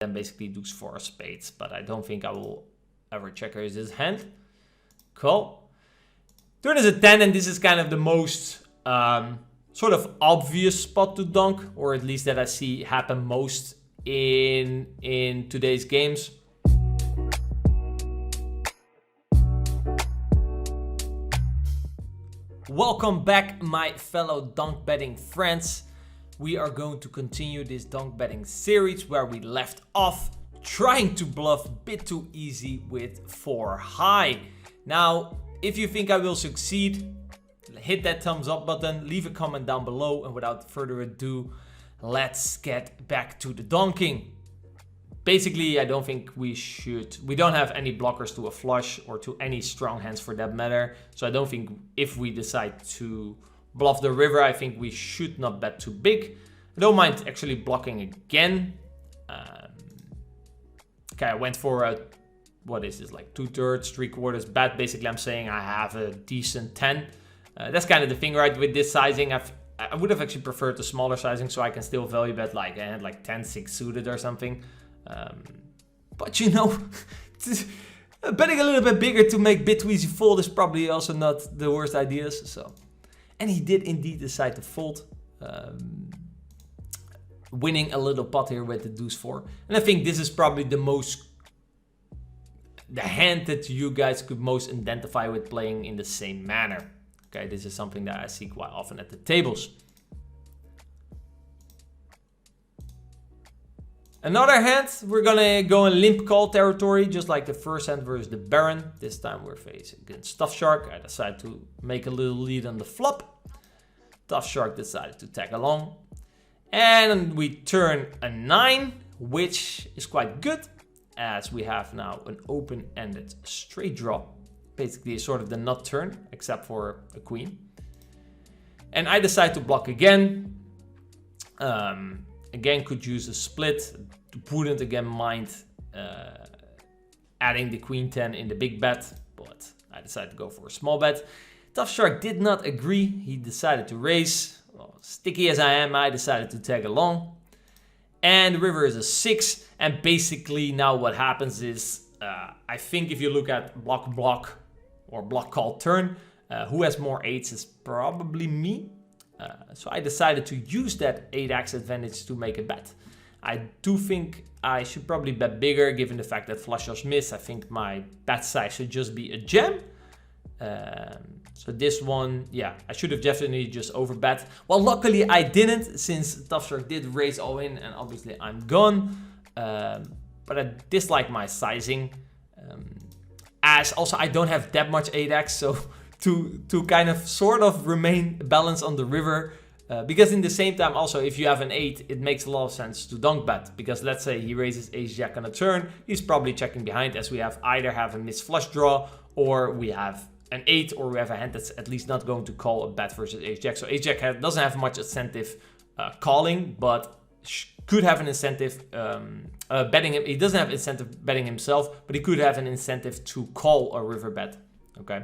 then basically deuce 4 of spades. But I don't think I will ever check raise this hand. Call. Turn is a 10, and this is kind of the most sort of obvious spot to donk, or at least that I see happen most in today's games. Welcome back, my fellow donk betting friends. We are going to continue this donk betting series where we left off, trying to bluff a bit too easy with 4 high. Now, if you think I will succeed, hit that thumbs up button, leave a comment down below, and without further ado, let's get back to the donking. Basically, I don't think we don't have any blockers to a flush or to any strong hands for that matter. So I don't think if we decide to bluff the river, I think we should not bet too big. I don't mind actually blocking again. Okay, I went for a, what is this, like 2/3, 3/4 bet. Basically, I'm saying I have a decent 10. That's kind of the thing, right? With this sizing, I would have actually preferred the smaller sizing so I can still value bet like I had like 10-6 suited or something. But you know, betting a little bit bigger to make bit too easy fold is probably also not the worst ideas. So, and he did indeed decide to fold, winning a little pot here with the deuce 4. And I think this is probably the hand that you guys could most identify with playing in the same manner. Okay, this is something that I see quite often at the tables. Another hand, we're gonna go in limp call territory, just like the first hand versus the Baron. This time we're facing against Tough Shark. I decided to make a little lead on the flop. Tough Shark decided to tag along. And we turn a 9, which is quite good, as we have now an open-ended straight draw. Basically sort of the nut turn, except for a queen. And I decide to block again. Again, could use a split. Wouldn't again mind adding the queen 10 in the big bet, but I decided to go for a small bet. Tough Shark did not agree. He decided to raise. Well, sticky as I am, I decided to tag along. And the river is a 6. And basically now what happens is, I think if you look at block or block call turn, who has more 8s is probably me. So I decided to use that 8x advantage to make a bet. I do think I should probably bet bigger given the fact that flush draws miss. I think my bet size should just be a jam. So this one, yeah, I should have definitely just overbet. Well, luckily I didn't, since Tough Shark did raise all in and obviously I'm gone. But I dislike my sizing. As also I don't have that much 8x, so to kind of sort of remain balanced on the river. Because in the same time also, if you have an 8, it makes a lot of sense to donk bet. Because let's say he raises ace-jack on a turn, he's probably checking behind, as we either have a missed flush draw, or we have an 8, or we have a hand that's at least not going to call a bet versus ace-jack. So ace-jack doesn't have much incentive calling, but could have an incentive betting him. He doesn't have incentive betting himself, but he could have an incentive to call a river bet. Okay.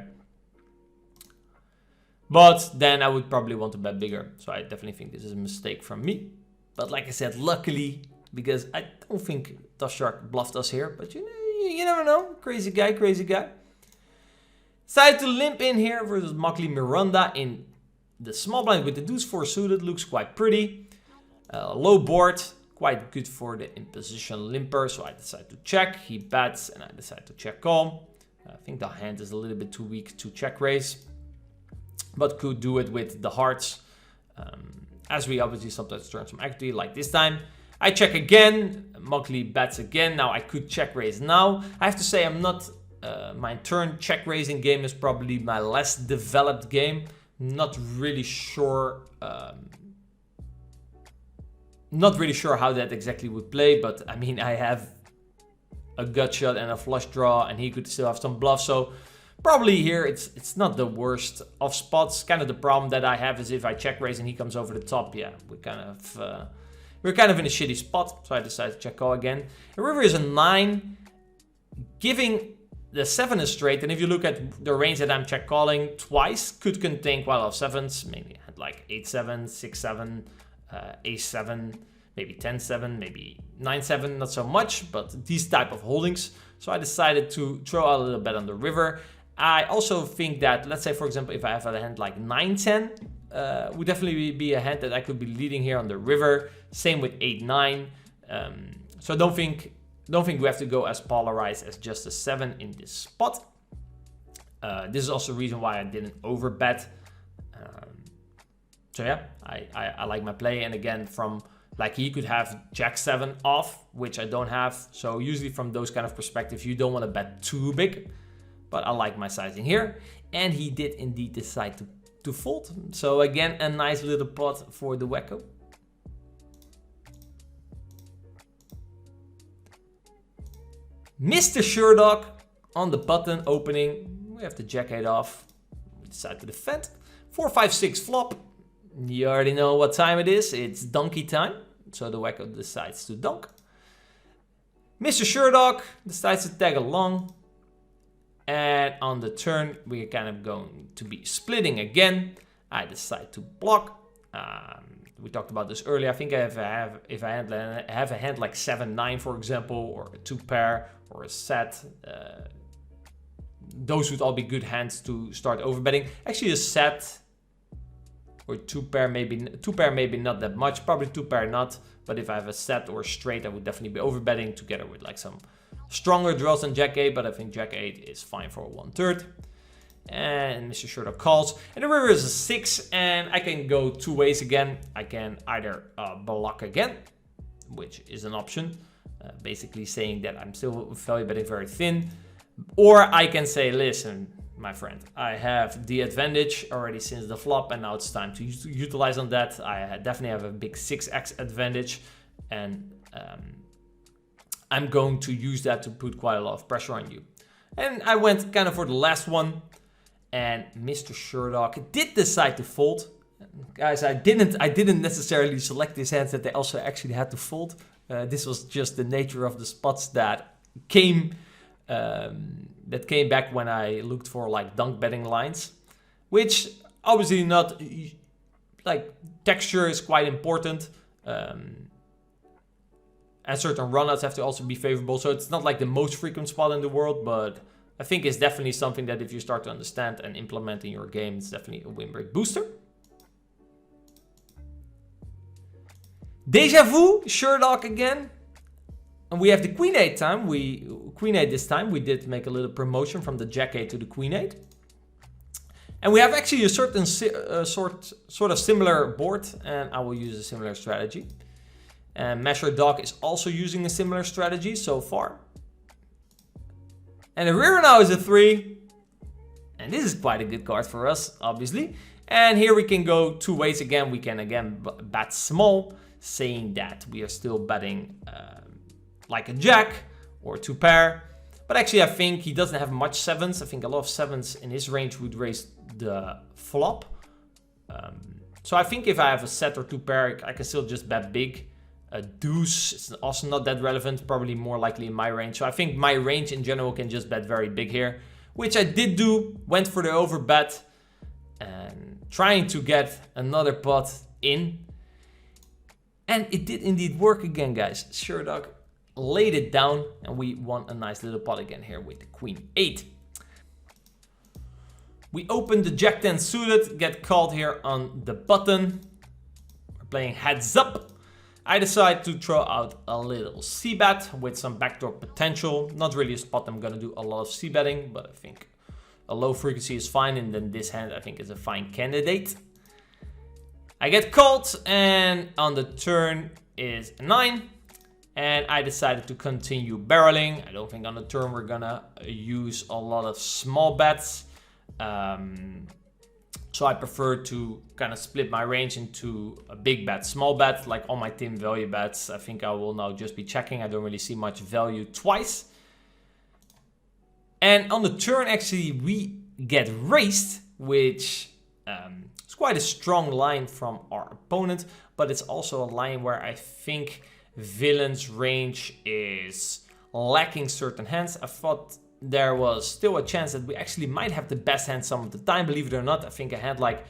But then I would probably want to bet bigger. So I definitely think this is a mistake from me. But like I said, luckily, because I don't think Tough Shark bluffed us here. But you never know. Crazy guy, crazy guy. Decided to limp in here versus Mockley Miranda in the small blind with the deuce 4 suited. Looks quite pretty. Low board. Quite good for the in-position limper. So I decided to check. He bets and I decide to check call. I think the hand is a little bit too weak to check raise, but could do it with the hearts, as we obviously sometimes turn some equity, like this time. I check again, Mockley bets again. Now I could check raise now. I have to say I'm not, my turn check raising game is probably my less developed game. Not really sure how that exactly would play, but I mean, I have a gut shot and a flush draw, and he could still have some bluff, so probably here it's not the worst of spots. Kind of the problem that I have is if I check raise and he comes over the top, yeah, we're kind of in a shitty spot. So I decided to check call again. The river is a 9, giving the 7 is straight. And if you look at the range that I'm check calling twice, could contain quite a lot of 7s. Maybe I had like 8-7, 6-7, ace-7. maybe 10-7, maybe 9-7, not so much, but these type of holdings. So I decided to throw out a little bet on the river. I also think that, let's say for example, if I have a hand like 9-10, would definitely be a hand that I could be leading here on the river. Same with 8-9. So I don't think we have to go as polarized as just a 7 in this spot. This is also the reason why I didn't overbet. So yeah, I like my play. And again, from like he could have Jack-7 off, which I don't have. So usually from those kind of perspectives, you don't want to bet too big. But I like my sizing here. And he did indeed decide to fold. So again, a nice little pot for the TheWakko. Mr. Sherdog on the button opening. We have the Jack-8 off. We decide to defend. 4-5-6 flop. You already know what time it is. It's donkey time. So the TheWakko decides to donk. Mr. Sherdog decides to tag along. And on the turn, we're kind of going to be splitting again. I decide to block. We talked about this earlier. I think if I have a hand like 7-9, for example, or a 2-pair or a set, those would all be good hands to start overbetting. Actually, a set or 2-pair, maybe not that much. Probably 2-pair not. But if I have a set or straight, I would definitely be overbetting together with like some stronger draws than Jack-8, but I think Jack-8 is fine for a 1/3. And Mr. Sherdog calls. And the river is a 6, and I can go two ways again. I can either block again, which is an option, basically saying that I'm still value betting very thin. Or I can say, listen, my friend, I have the advantage already since the flop, and now it's time to utilize on that. I definitely have a big 6x advantage, and I'm going to use that to put quite a lot of pressure on you. And I went kind of for the last one, and Mr. Sherdog did decide to fold. Guys, I didn't necessarily select these hands that they also actually had to fold. This was just the nature of the spots that came back when I looked for like dunk betting lines, which obviously not, like texture is quite important. And certain runouts have to also be favorable. So it's not like the most frequent spot in the world, but I think it's definitely something that if you start to understand and implement in your game, it's definitely a win rate booster. Deja vu, Sherdog again. And we have the Queen-8 time. Queen-8 this time. We did make a little promotion from the Jack-8 to the Queen-8. And we have actually a certain sort of similar board, and I will use a similar strategy. And Measure Dog is also using a similar strategy so far. And the river now is a 3. And this is quite a good card for us, obviously. And here we can go two ways again. We can again bet small, saying that we are still betting like a jack or 2-pair. But actually I think he doesn't have much 7s. I think a lot of 7s in his range would raise the flop. So I think if I have a set or 2-pair, I can still just bet big. A deuce is also not that relevant, probably more likely in my range. So I think my range in general can just bet very big here, which I did do. Went for the overbet and trying to get another pot in. And it did indeed work again, guys. Sherdog laid it down and we won a nice little pot again here with the Queen-8. We open the Jack-10 suited, get called here on the button. We're playing heads up. I decide to throw out a little c-bet with some backdoor potential. Not really a spot I'm going to do a lot of c-betting, but I think a low frequency is fine. And then this hand I think is a fine candidate. I get called and on the turn is a 9. And I decided to continue barreling. I don't think on the turn we're going to use a lot of small bets. So I prefer to kind of split my range into a big bet, small bet, like all my team value bets. I think I will now just be checking. I don't really see much value twice. And on the turn, actually, we get raised, which is quite a strong line from our opponent. But it's also a line where I think Villain's range is lacking certain hands. I thought there was still a chance that we actually might have the best hand some of the time, believe it or not. I think a hand like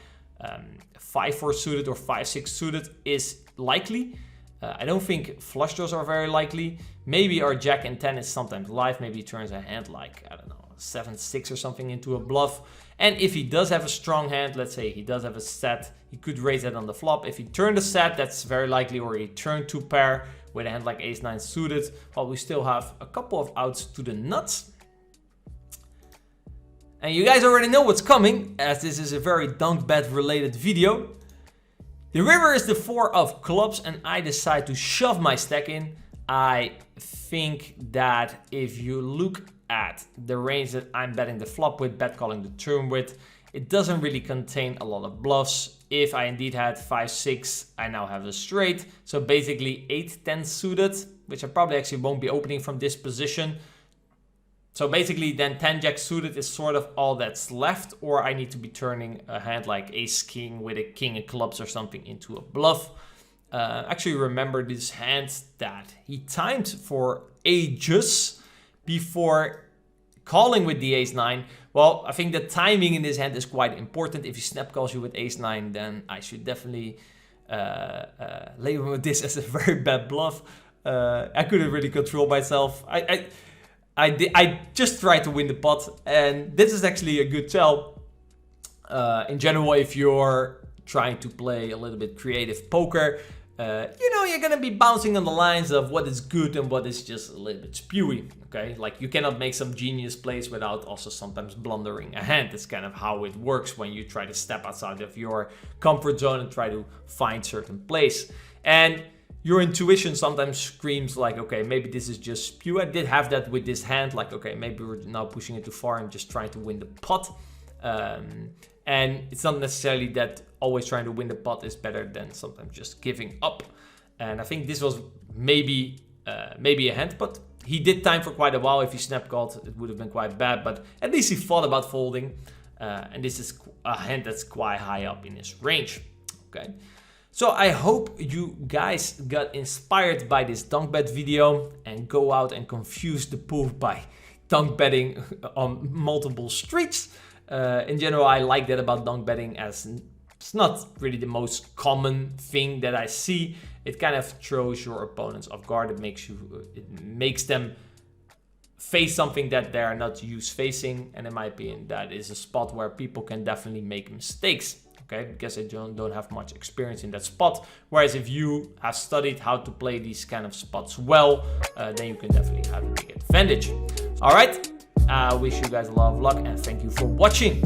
5-4 suited or 5-6 suited is likely. I don't think flush draws are very likely. Maybe our jack and 10 is sometimes live. Maybe he turns a hand like, I don't know, 7-6 or something into a bluff. And if he does have a strong hand, let's say he does have a set, he could raise that on the flop. If he turned a set, that's very likely, or he turned 2 pair with a hand like ace-9 suited. But we still have a couple of outs to the nuts. And you guys already know what's coming, as this is a very dunk bet related video. The river is the 4 of clubs and I decide to shove my stack in. I think that if you look at the range that I'm betting the flop with, bet calling the turn with, it doesn't really contain a lot of bluffs. If I indeed had 5-6, I now have a straight. So basically 8-10 suited, which I probably actually won't be opening from this position. So basically then 10 jack suited is sort of all that's left, or I need to be turning a hand like ace king with a king of clubs or something into a bluff. Actually remember this hand that he timed for ages before calling with the ace-9. Well, I think the timing in this hand is quite important. If he snap calls you with ace-9, then I should definitely label this as a very bad bluff. I couldn't really control myself. I just tried to win the pot, and this is actually a good tell. In general, if you're trying to play a little bit creative poker, you know, you're gonna be bouncing on the lines of what is good and what is just a little bit spewy, okay? Like, you cannot make some genius plays without also sometimes blundering a hand. That's kind of how it works when you try to step outside of your comfort zone and try to find certain plays. And your intuition sometimes screams like, okay, maybe this is just spew. I did have that with this hand, like, okay, maybe we're now pushing it too far and just trying to win the pot. And it's not necessarily that always trying to win the pot is better than sometimes just giving up. And I think this was maybe a hand, but he did time for quite a while. If he snap called, it would have been quite bad, but at least he thought about folding. And this is a hand that's quite high up in his range, okay? So I hope you guys got inspired by this dunk bet video and go out and confuse the pool by dunk betting on multiple streets. In general, I like that about dunk betting, as it's not really the most common thing that I see. It kind of throws your opponents off guard. It makes them face something that they are not used facing. And in my opinion, that is a spot where people can definitely make mistakes. Okay, because I don't have much experience in that spot. Whereas if you have studied how to play these kind of spots well, then you can definitely have a big advantage. All right, I wish you guys a lot of luck and thank you for watching.